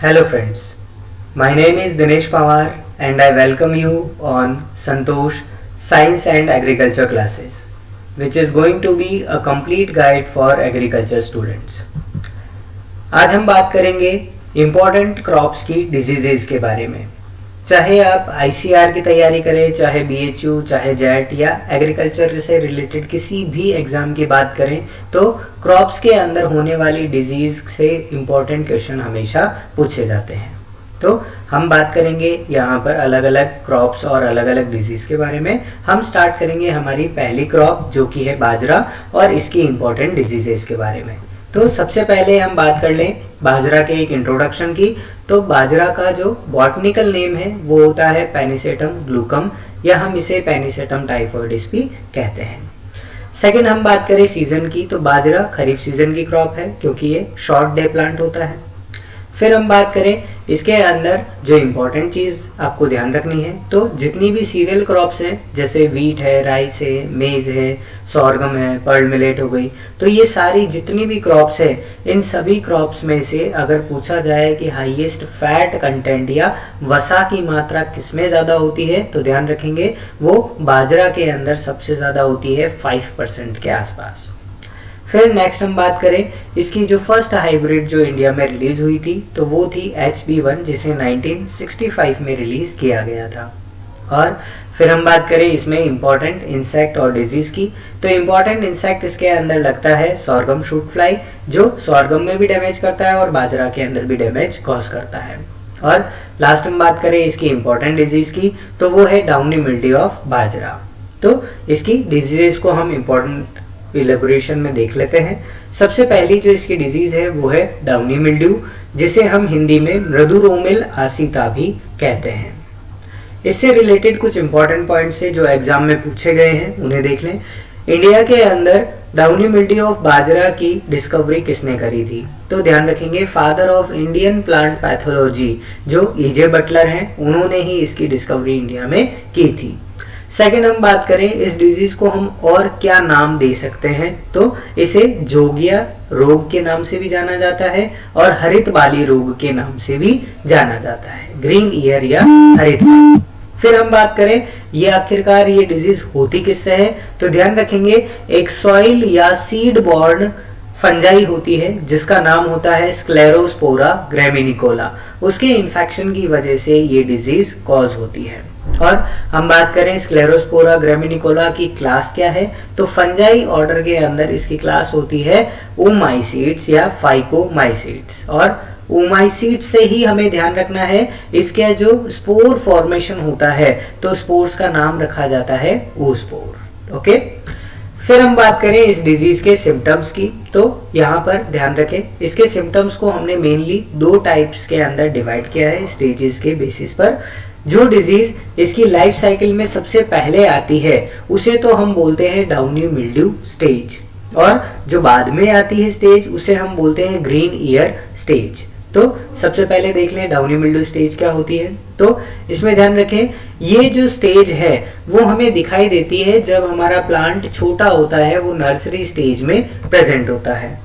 Hello friends, my name is Dinesh Pawar and I welcome you on Santosh Science and Agriculture classes, which is going to be a complete guide for agriculture students. आज हम बात करेंगे important crops की diseases के बारे में। चाहे आप ICR की तैयारी करें, चाहे BHU, चाहे JET या एग्रीकल्चर से रिलेटेड किसी भी एग्जाम की बात करें, तो क्रॉप्स के अंदर होने वाली डिजीज से इम्पोर्टेंट क्वेश्चन हमेशा पूछे जाते हैं। तो हम बात करेंगे यहाँ पर अलग अलग क्रॉप्स और अलग अलग डिजीज के बारे में। हम स्टार्ट करेंगे हमारी पहली क्रॉप जो कि है बाजरा और इसकी इम्पोर्टेंट डिजीजेस के बारे में। तो सबसे पहले हम बात कर लें बाजरा के एक इंट्रोडक्शन की। तो बाजरा का जो बॉटनिकल नेम है वो होता है पेनिसेटम ग्लूकम, या हम इसे पेनिसेटम टाइफॉइडिस भी कहते हैं। सेकंड हम बात करें सीजन की, तो बाजरा खरीफ सीजन की क्रॉप है क्योंकि ये शॉर्ट डे प्लांट होता है। फिर हम बात करें इसके अंदर जो इम्पोर्टेंट चीज़ आपको ध्यान रखनी है, तो जितनी भी सीरियल क्रॉप्स हैं जैसे वीट है, राइस है, मेज है, सॉर्गम है, पर्ल मिलेट हो गई, तो ये सारी जितनी भी क्रॉप्स है, इन सभी क्रॉप्स में से अगर पूछा जाए कि हाईएस्ट फैट कंटेंट या वसा की मात्रा किसमें ज़्यादा होती है, तो ध्यान रखेंगे वो बाजरा के अंदर सबसे ज़्यादा होती है 5% के आसपास। फिर नेक्स्ट हम बात करें इसकी जो फर्स्ट हाइब्रिड जो इंडिया में रिलीज हुई थी, तो वो थी HB1 जिसे 1965 में रिलीज किया गया था। और फिर हम बात करें इसमें इम्पॉर्टेंट इंसेक्ट और डिजीज की, तो इम्पॉर्टेंट इंसेक्ट इसके अंदर लगता है सॉर्गम शूट फ्लाई, जो सॉर्गम में भी डैमेज करता है और बाजरा के अंदर भी डैमेज कॉज करता है। और लास्ट हम बात करें इसकी इम्पॉर्टेंट डिजीज की, तो वो है डाउनी मिल्ड्यू ऑफ बाजरा। तो इसकी डिजीजेस को हम इम्पोर्टेंट इलेबोरेशन में देख लेते हैं। सबसे पहली जो इसकी डिजीज है वो है डाउनी मिल्ड्यू, जिसे हम हिंदी में मृदुरोमिल आसिता भी कहते हैं। इससे रिलेटेड कुछ इंपॉर्टेंट पॉइंट्स है जो एग्जाम में पूछे गए हैं, उन्हें देख लें। इंडिया के अंदर डाउनी मिल्ड्यू ऑफ बाजरा की डिस्कवरी किसने करी थी, तो ध्यान रखेंगे father of Indian plant pathology जो EJ बटलर हैं, उन्होंने ही इसकी डिस्कवरी इंडिया में की थी। सेकेंड हम बात करें इस डिजीज को हम और क्या नाम दे सकते हैं, तो इसे जोगिया रोग के नाम से भी जाना जाता है और हरित बाली रोग के नाम से भी जाना जाता है, ग्रीन ईयर या हरित बाली। फिर हम बात करें ये आखिरकार ये डिजीज होती किससे है, तो ध्यान रखेंगे एक सॉइल या सीड बॉर्न फंजाई होती है जिसका नाम होता है स्क्लेरोस्पोरा ग्रेमिनिकोला, उसके इन्फेक्शन की वजह से ये डिजीज कॉज होती है। और हम बात करें स्क्लेरोस्पोरा ग्रेमिनिकोला की क्लास क्या है, तो फंजाई ऑर्डर के अंदर इसकी क्लास होती है ओमाइसीड्स या फाइकोमाइसीड्स। और ओमाइसीड्स से ही हमें ध्यान रखना है इसका जो स्पोर फॉर्मेशन होता है, तो स्पोर्स का नाम रखा जाता है ओस्पोर। ओके, फिर हम बात करें इस डिजीज के सिम्टम्स की, तो यहाँ पर ध्यान रखें इसके सिम्टम्स को हमने मेनली 2 टाइप्स के अंदर डिवाइड किया है स्टेजेस के बेसिस पर। जो डिजीज इसकी लाइफ साइकिल में सबसे पहले आती है उसे तो हम बोलते हैं डाउनी मिल्ड्यू स्टेज, और जो बाद में आती है स्टेज उसे हम बोलते हैं ग्रीन ईयर स्टेज। तो सबसे पहले देख लें डाउनी मिल्ड्यू स्टेज क्या होती है। तो इसमें ध्यान रखें ये जो स्टेज है वो हमें दिखाई देती है जब हमारा प्लांट छोटा होता है, वो नर्सरी स्टेज में प्रेजेंट होता है।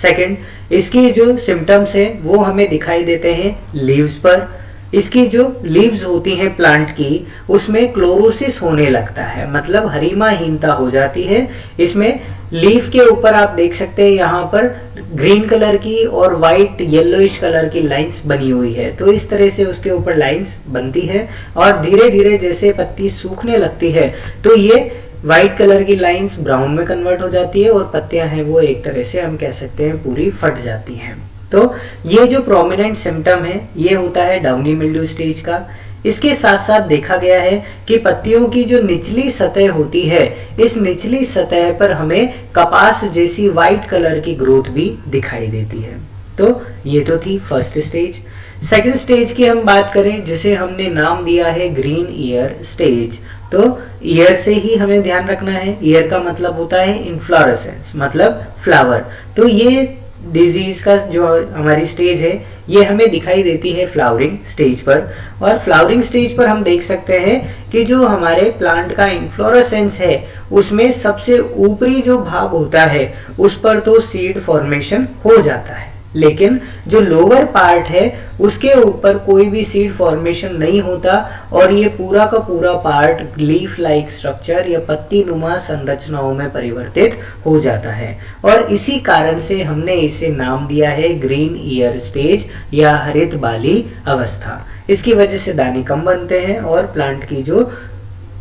सेकंड, इसकी जो सिम्टम्स है वो हमें दिखाई देते हैं लीव्स पर। इसकी जो लीव्स होती हैं प्लांट की, उसमें क्लोरोसिस होने लगता है, मतलब हरिमाहीनता हो जाती है। इसमें लीफ के ऊपर आप देख सकते हैं यहाँ पर ग्रीन कलर की और वाइट येलोइश कलर की लाइंस बनी हुई है, तो इस तरह से उसके ऊपर लाइंस बनती है और धीरे धीरे जैसे पत्ती सूखने लगती है तो ये व्हाइट कलर की लाइंस ब्राउन में कन्वर्ट हो जाती है और पत्तियां हैं वो एक तरह से हम कह सकते हैं पूरी फट जाती हैं। तो ये जो प्रोमिनेंट सिम्टम है ये होता है डाउनी मिल्ड्यू स्टेज का। इसके साथ साथ देखा गया है कि पत्तियों की जो निचली सतह होती है, इस निचली सतह पर हमें कपास जैसी व्हाइट कलर की ग्रोथ भी दिखाई देती है। तो ये तो थी फर्स्ट स्टेज। सेकंड स्टेज की हम बात करें जिसे हमने नाम दिया है ग्रीन ईयर स्टेज। तो ईयर से ही हमें ध्यान रखना है, ईयर का मतलब होता है इन्फ्लोरेसेंस, मतलब फ्लावर। तो ये डिजीज का जो हमारी स्टेज है ये हमें दिखाई देती है फ्लावरिंग स्टेज पर। और फ्लावरिंग स्टेज पर हम देख सकते हैं कि जो हमारे प्लांट का इन्फ्लोरेसेंस है उसमें सबसे ऊपरी जो भाग होता है उस पर तो सीड फॉर्मेशन हो जाता है, लेकिन जो लोअर पार्ट है उसके ऊपर कोई भी सीड फॉर्मेशन नहीं होता और ये पूरा का पूरा पार्ट लीफ लाइक स्ट्रक्चर या पत्ती नुमा संरचनाओं में परिवर्तित हो जाता है और इसी कारण से हमने इसे नाम दिया है ग्रीन ईयर स्टेज या हरित बाली अवस्था। इसकी वजह से दाने कम बनते हैं और प्लांट की जो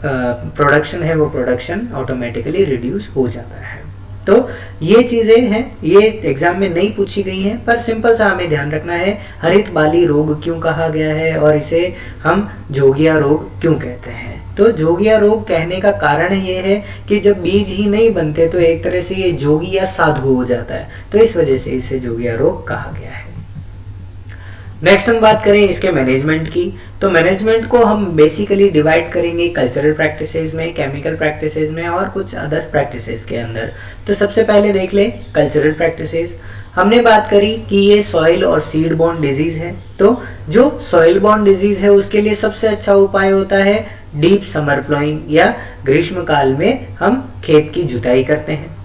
प्रोडक्शन है वो प्रोडक्शन ऑटोमेटिकली रिड्यूस हो जाता है। तो ये चीजें हैं, ये एग्जाम में नहीं पूछी गई हैं, पर सिंपल सा हमें ध्यान रखना है हरित बाली रोग क्यों कहा गया है और इसे हम जोगिया रोग क्यों कहते हैं। तो जोगिया रोग कहने का कारण ये है कि जब बीज ही नहीं बनते तो एक तरह से ये जोगी या साधु हो जाता है, तो इस वजह से इसे जोगिया रोग कहा गया है। नेक्स्ट हम बात करें इसके मैनेजमेंट की, तो मैनेजमेंट को हम बेसिकली डिवाइड करेंगे कल्चरल प्रैक्टिसेस में, केमिकल प्रैक्टिसेस में और कुछ अदर प्रैक्टिसेस के अंदर। तो सबसे पहले देख ले कल्चरल प्रैक्टिसेस। हमने बात करी कि ये सॉइल और सीड बॉर्न डिजीज है, तो जो सॉइल बॉर्न डिजीज है उसके लिए सबसे अच्छा उपाय होता है डीप समर प्लोइंग या ग्रीष्म काल में हम खेत की जुताई करते हैं।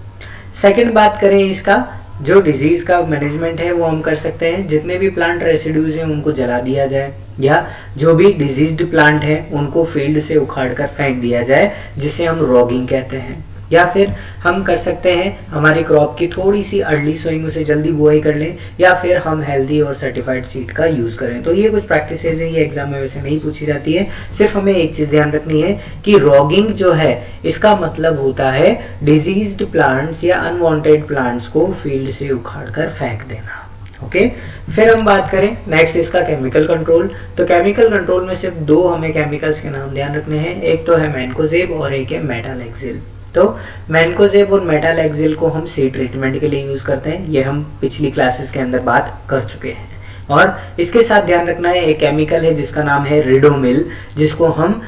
सेकंड बात करें इसका जो डिजीज का मैनेजमेंट है वो हम कर सकते हैं जितने भी प्लांट रेसिड्यूज हैं उनको जला दिया जाए या जो भी डिजीज्ड प्लांट है उनको फील्ड से उखाड़ कर फेंक दिया जाए जिसे हम रॉगिंग कहते हैं। या फिर हम कर सकते हैं हमारी क्रॉप की थोड़ी सी अर्ली सोइंग, उसे जल्दी बुआई कर लें या फिर हम हेल्दी और सर्टिफाइड सीड का यूज करें। तो ये कुछ प्रैक्टिसेस हैं, ये एग्जाम में वैसे नहीं पूछी जाती है। सिर्फ हमें एक चीज ध्यान रखनी है कि रॉगिंग जो है इसका मतलब होता है डिजीज्ड प्लांट्स या अनवांटेड प्लांट्स को फील्ड से उखाड़ कर फेंक देना। ओके फिर हम बात करें नेक्स्ट इसका केमिकल कंट्रोल। तो केमिकल कंट्रोल में सिर्फ दो हमें केमिकल्स के नाम ध्यान रखने हैं, एक तो है मैनकोजेब और एक है मेटालेक्सिल। तो मैनकोजेब और मेटालेक्सिल को हम सीड ट्रीटमेंट के लिए यूज करते हैं, ये हम पिछली क्लासेस के अंदर बात कर चुके हैं। और इसके साथ ध्यान रखना है एक केमिकल है जिसका नाम है रिडोमिल, जिसको हम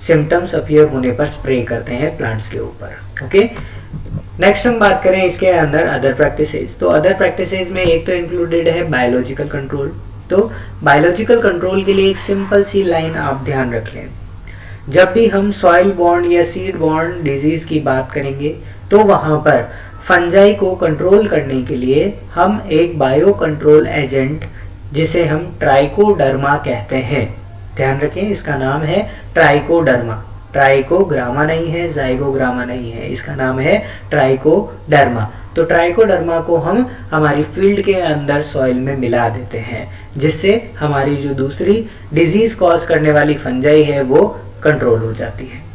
सिम्टम्स अपीयर होने पर स्प्रे करते हैं प्लांट्स के ऊपर। ओके नेक्स्ट हम बात करें इसके अंदर अदर प्रैक्टिसेस। तो अदर प्रैक्टिसेस में एक तो इंक्लूडेड है बायोलॉजिकल कंट्रोल। तो बायोलॉजिकल कंट्रोल के लिए एक सिंपल सी लाइन आप ध्यान रख लें, जब भी हम सॉइल बॉर्न या सीड बॉर्न डिजीज की बात करेंगे तो वहां पर फंजाई को कंट्रोल करने के लिए हम एक बायो कंट्रोल एजेंट जिसे हम ट्राइकोडर्मा कहते हैं, ध्यान रखें इसका नाम है ट्राइकोडर्मा, ट्राइकोग्रामा नहीं है, जाइगोग्रामा नहीं है, इसका नाम है ट्राइकोडर्मा। तो ट्राइकोडर्मा को हम हमारी फील्ड के अंदर सॉइल में मिला देते हैं जिससे हमारी जो दूसरी डिजीज कॉज करने वाली फंजाई है वो कंट्रोल हो जाती है।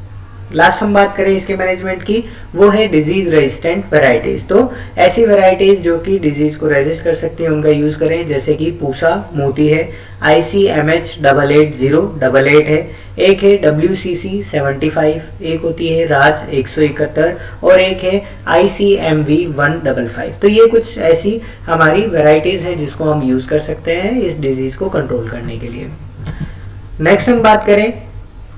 लास्ट हम बात करें इसके मैनेजमेंट की, वो है डिजीज रेजिस्टेंट वैरायटीज। तो ऐसी वैरायटीज जो कि डिजीज को रेजिस्ट कर सकती हैं उनका यूज करें, जैसे कि पूसा मोती है, ICMH 8808 है, एक है WCC 75, एक होती है राज 171 और एक है ICMV 155। तो ये कुछ ऐसी हमारी वैरायटीज हैं जिसको हम यूज कर सकते हैं इस डिजीज को कंट्रोल करने के लिए। नेक्स्ट हम बात करें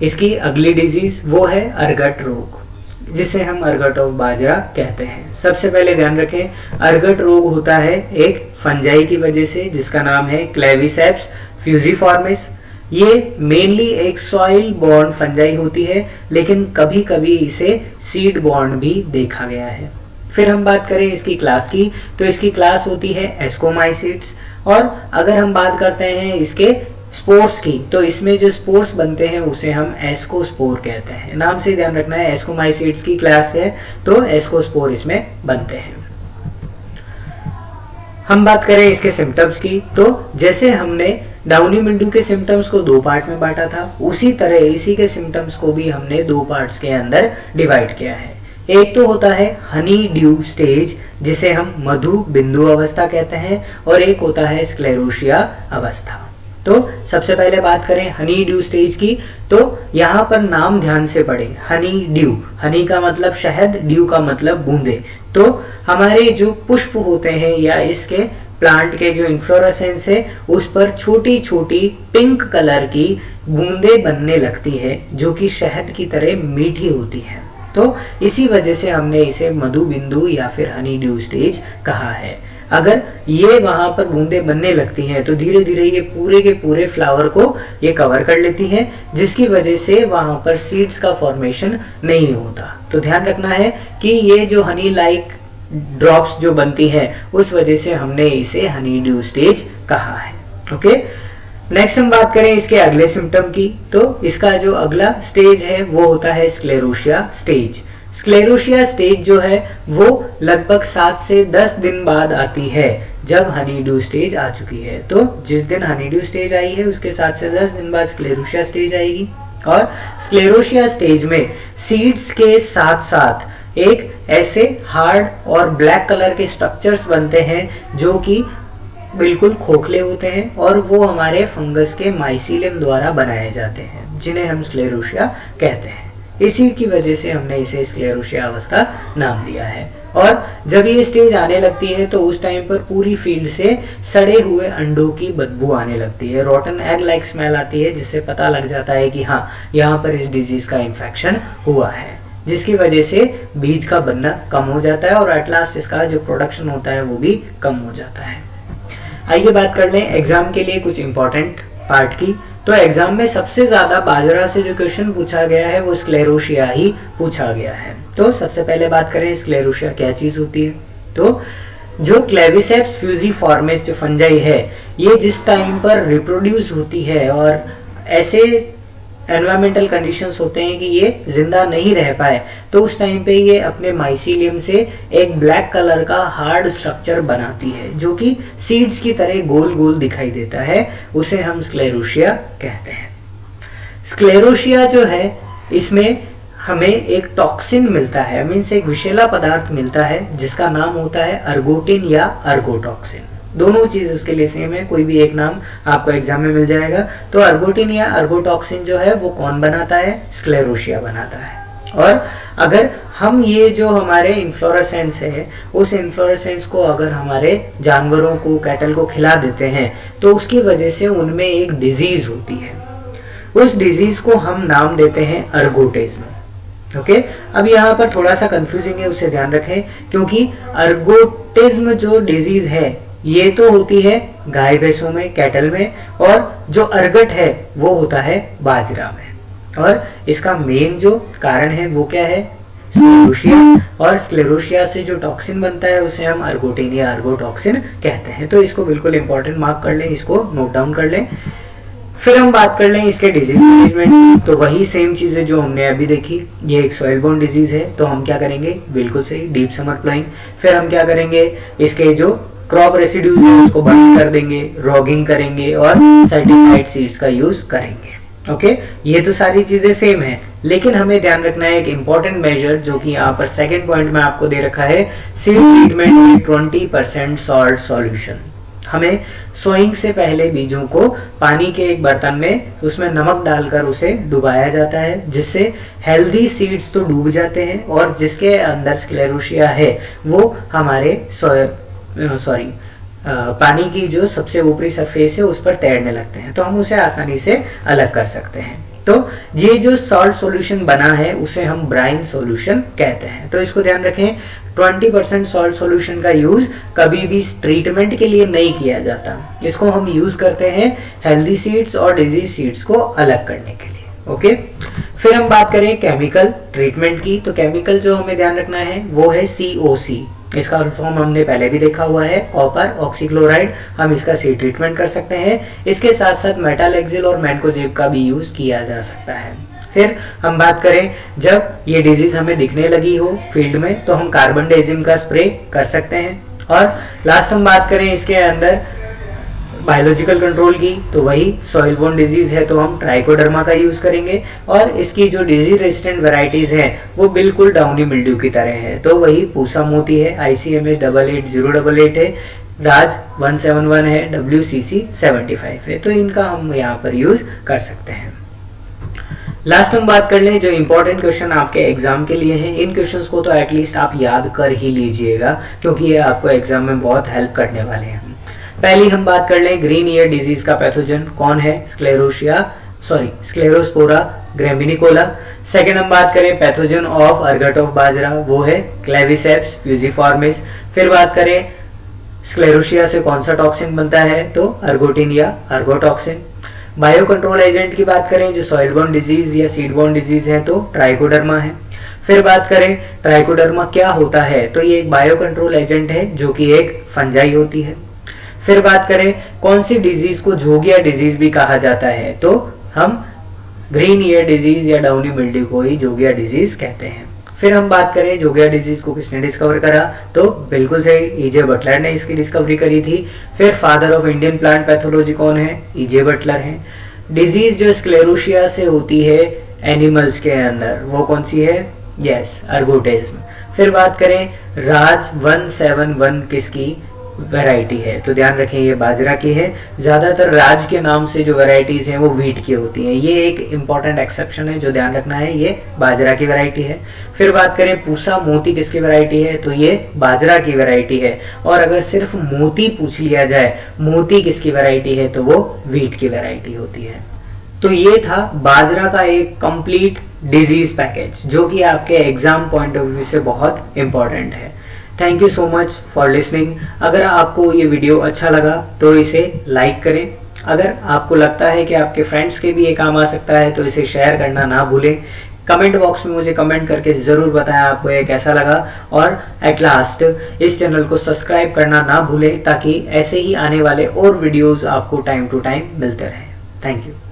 इसकी अगली डिजीज, वो है अर्गट रोग जिसे हम अर्गट ऑफ बाजरा कहते हैं। सबसे पहले ध्यान रखें अर्गट रोग होता है एक फंजाई की वजह से जिसका नाम है क्लेविसेप्स फ्यूजिफॉर्मिस। ये मेनली एक सॉइल बॉर्न फंजाई होती है लेकिन कभी कभी इसे सीड बॉर्न भी देखा गया है। फिर हम बात करें इसकी क्लास की, तो इसकी क्लास होती है एस्कोमाइसिड्स। और अगर हम बात करते हैं इसके स्पोर्स की, तो इसमें जो स्पोर्स बनते हैं उसे हम एस्कोस्पोर कहते हैं। नाम से ध्यान रखना है एस्कोमाइसिड्स की क्लास है तो एस्कोस्पोर इसमें बनते हैं। हम बात करें इसके सिम्टम्स की, तो जैसे हमने डाउनी मिल्ड्यू के सिम्टम्स को दो पार्ट में बांटा था उसी तरह इसी के सिम्टम्स को भी हमने दो पार्ट्स के अंदर डिवाइड किया है। एक तो होता है हनी ड्यू स्टेज जिसे हम मधु बिंदु अवस्था कहते हैं और एक होता है स्क्लेरोशिया अवस्था। तो सबसे पहले बात करें हनी ड्यू स्टेज की, तो यहाँ पर नाम ध्यान से पढ़ें हनी ड्यू, हनी का मतलब शहद, ड्यू का मतलब बूंदे। तो हमारे जो पुष्प होते हैं या इसके प्लांट के जो इन्फ्लोरेसेंस है उस पर छोटी छोटी पिंक कलर की बूंदे बनने लगती है जो कि शहद की तरह मीठी होती है। तो इसी वजह से हमने इसे मधु बिंदु या फिर हनी ड्यू स्टेज कहा है। अगर ये वहां पर बूंदे बनने लगती हैं तो धीरे धीरे ये पूरे के पूरे फ्लावर को ये कवर कर लेती हैं जिसकी वजह से वहां पर सीड्स का फॉर्मेशन नहीं होता। तो ध्यान रखना है कि ये जो हनी लाइक ड्रॉप्स जो बनती है उस वजह से हमने इसे हनी ड्यू स्टेज कहा है। ओके, नेक्स्ट हम बात करें इसके अगले सिम्टम की, तो इसका जो अगला स्टेज है वो होता है स्क्लेरोशिया स्टेज। स्क्लेरोशिया स्टेज जो है वो लगभग 7 से 10 दिन बाद आती है जब हनी ड्यू स्टेज आ चुकी है। तो जिस दिन हनी ड्यू स्टेज आई है उसके 7 से 10 दिन बाद स्क्लेरोशिया स्टेज आएगी। और स्क्लेरोशिया स्टेज में सीड्स के साथ साथ एक ऐसे हार्ड और ब्लैक कलर के स्ट्रक्चर्स बनते हैं जो कि बिल्कुल खोखले होते हैं और वो हमारे फंगस के माइसीलियम द्वारा बनाए जाते हैं, जिन्हें हम स्क्लेरोशिया कहते हैं। इसी की वजह से हमने इसे स्क्लेरोशिया अवस्था नाम दिया है। और जब ये स्टेज आने लगती है तो उस टाइम पर पूरी फील्ड से सड़े हुए अंडों की बदबू आने लगती है, रॉटन एग लाइक स्मेल आती है, जिससे पता लग जाता है कि हाँ, यहाँ पर इस डिजीज का इन्फेक्शन हुआ है, जिसकी वजह से बीज का बनना कम हो जाता है और एट लास्ट इसका जो प्रोडक्शन होता है वो भी कम हो जाता है। आइए बात कर लें एग्जाम के लिए कुछ इंपॉर्टेंट पार्ट की। तो एग्जाम में सबसे ज्यादा बाजरा से जो क्वेश्चन पूछा गया है वो स्क्लेरोशिया ही पूछा गया है। तो सबसे पहले बात करें स्क्लेरोशिया क्या चीज होती है। तो जो क्लेविसेप्स फ्यूजिफॉर्मिस जो फंजाई है, ये जिस टाइम पर रिप्रोड्यूस होती है और ऐसे एनवायरमेंटल कंडीशंस होते हैं कि ये जिंदा नहीं रह पाए, तो उस टाइम पे ये अपने माइसीलियम से एक ब्लैक कलर का हार्ड स्ट्रक्चर बनाती है जो कि सीड्स की तरह गोल गोल दिखाई देता है, उसे हम स्क्लेरोशिया कहते हैं। स्क्लेरोशिया जो है इसमें हमें एक टॉक्सिन मिलता है, मीन्स एक विषैला पदार्थ मिलता है जिसका नाम होता है अर्गोटिन या अर्गोटॉक्सिन। दोनों चीज उसके लिए सेम है, कोई भी एक नाम आपको एग्जाम में मिल जाएगा। तो अर्गोटिन या अर्गोटॉक्सिन जो है वो कौन बनाता है? स्क्लेरोशिया बनाता है। और अगर हम ये जो हमारे इन्फ्लोरेसेंस है, उस इन्फ्लोरेसेंस को अगर हमारे जानवरों को, कैटल को खिला देते हैं तो उसकी वजह से उनमें एक डिजीज होती है। उस डिजीज को हम नाम देते हैं अर्गोटिज्म। ओके, अब यहाँ पर थोड़ा सा कंफ्यूजिंग है, उसे ध्यान रखें, क्योंकि अर्गोटिज्म जो डिजीज है ये तो होती है गाय भैंसों में, कैटल में, और जो अर्गट है वो होता है बाजरा में। और इसका मेन जो कारण है वो क्या है? स्क्लेरोशिया। और स्क्लेरोशिया से जो टॉक्सिन बनता है उसे हम अर्गोटिन या अर्गोटॉक्सिन कहते हैं। तो इसको बिल्कुल इंपॉर्टेंट मार्क कर लें, इसको नोट डाउन कर लें। फिर हम बात कर लें इसके डिजीज मैनेजमेंट की। तो वही सेम चीजें जो हमने अभी देखी, ये एक सॉइल बोर्न डिजीज है, तो हम क्या करेंगे? बिल्कुल सही, डीप समर प्लाइंग। फिर हम क्या करेंगे? इसके जो क्रॉप रेसिड्यूज है उसको बर्न कर देंगे, रॉगिंग करेंगे और सर्टिफाइड सीड्स का यूज करेंगे। ओके, ये तो सारी चीजें सेम है, लेकिन हमें ध्यान रखना है एक इंपॉर्टेंट मेजर जो कि यहाँ पर सेकंड पॉइंट में आपको दे रखा है, seed treatment with 20% salt solution. हमें सोइंग से पहले बीजों को पानी के एक बर्तन में उसमें नमक डालकर उसे डुबाया जाता है, जिससे हेल्दी सीड्स तो डूब जाते हैं और जिसके अंदर स्क्लेरोशिया है वो हमारे पानी की जो सबसे ऊपरी सरफेस है उस पर तैरने लगते हैं, तो हम उसे आसानी से अलग कर सकते हैं। तो ये जो सॉल्ट सॉल्यूशन बना है उसे हम ब्राइन सॉल्यूशन कहते हैं। तो इसको ध्यान रखें, 20% सॉल्ट सॉल्यूशन का यूज कभी भी ट्रीटमेंट के लिए नहीं किया जाता। इसको हम यूज करते हैं हेल्दी सीड्स और डिजीज सीड्स को अलग करने के लिए। ओके, फिर हम बात करें केमिकल ट्रीटमेंट की। तो केमिकल जो हमें ध्यान रखना है वो है COC। इसका फॉर्म हमने पहले भी देखा हुआ है, कॉपर ऑक्सीक्लोराइड। हम इसका सीड ट्रीटमेंट कर सकते हैं। इसके साथ साथ मेटालेक्सिल और मैनकोजेब का भी यूज किया जा सकता है। फिर हम बात करें, जब ये डिजीज हमें दिखने लगी हो फील्ड में तो हम कार्बनडाइजिम का स्प्रे कर सकते हैं। और लास्ट हम बात करें इसके अंदर बायोलॉजिकल कंट्रोल की, तो वही सॉइल बोर्न डिजीज है तो हम ट्राइकोडर्मा का यूज करेंगे। और इसकी जो डिजीज रेजिस्टेंट वेराइटीज हैं वो बिल्कुल डाउनी मिल्ड्यू की तरह है, तो वही पूसा मोती है, ICMH 88088 है, राज 171 है, WCC 75 है। तो इनका हम यहाँ पर यूज कर सकते हैं। लास्ट हम बात कर लें जो इंपॉर्टेंट क्वेश्चन आपके एग्जाम के लिए हैं। इन क्वेश्चंस को तो एटलीस्ट आप याद कर ही लीजिएगा, क्योंकि ये आपको एग्जाम में बहुत हेल्प करने वाले हैं। पहली हम बात कर लें ग्रीन ईयर डिजीज का पैथोजन कौन है? स्क्लेरोस्पोरा ग्रैमिनिकोला। सेकंड हम बात करें पैथोजन ऑफ अर्गट ऑफ बाजरा, वो है क्लेविसेप्स फ्यूजिफॉर्मिस। फिर बात करें स्क्लेरोशिया से कौन सा टॉक्सिन बनता है? तो अर्गोटिन या अर्गोटॉक्सिन। बायो कंट्रोल एजेंट की बात करें जो सॉइल बोर्न डिजीज या सीड बोर्न डिजीज है तो ट्राइकोडर्मा है। फिर बात करें ट्राइकोडर्मा क्या होता है, तो ये एक बायो कंट्रोल एजेंट है जो कि एक फंजाई होती है। फिर बात करें कौन सी डिजीज को जोगिया डिजीज भी कहा जाता है, तो हम ग्रीन ईयर डिजीज या डाउनी मिल्ड्यू को ही जोगिया डिजीज कहते हैं। फिर हम बात करें जोगिया डिजीज को किसने डिस्कवर करा, तो बिल्कुल सही ईजे बटलर ने इसकी डिस्कवरी करी थी। फिर father of Indian plant pathology कौन है, ईजे बटलर हैं। डिजीज जो स्क्लेरोशिया से होती है एनिमल्स के अंदर, वो कौन सी है, यस अर्गोटिज्म। फिर बात करें राज 171 किसकी वैरायटी है, तो ध्यान रखें ये बाजरा की है। ज्यादातर राज के नाम से जो वैरायटीज हैं वो व्हीट की होती हैं, ये एक इंपॉर्टेंट एक्सेप्शन है जो ध्यान रखना है, ये बाजरा की वैरायटी है। फिर बात करें पूसा मोती किसकी वैरायटी है, तो ये बाजरा की वैरायटी है। और अगर सिर्फ मोती पूछ लिया जाए मोती किसकी वैरायटी है, तो वो व्हीट की वैरायटी होती है। तो ये था बाजरा का एक कंप्लीट डिजीज पैकेज जो कि आपके एग्जाम पॉइंट ऑफ व्यू से बहुत इंपॉर्टेंट है। Thank you so much for listening. अगर आपको ये वीडियो अच्छा लगा तो इसे लाइक करें। अगर आपको लगता है कि आपके फ्रेंड्स के भी ये काम आ सकता है तो इसे शेयर करना ना भूलें। कमेंट बॉक्स में मुझे कमेंट करके ज़रूर बताएं आपको ये कैसा लगा। और एट लास्ट इस चैनल को सब्सक्राइब करना ना भूलें ताकि ऐसे ही आने वाले और वीडियोज़ आपको टाइम टू टाइम मिलते रहें। Thank you.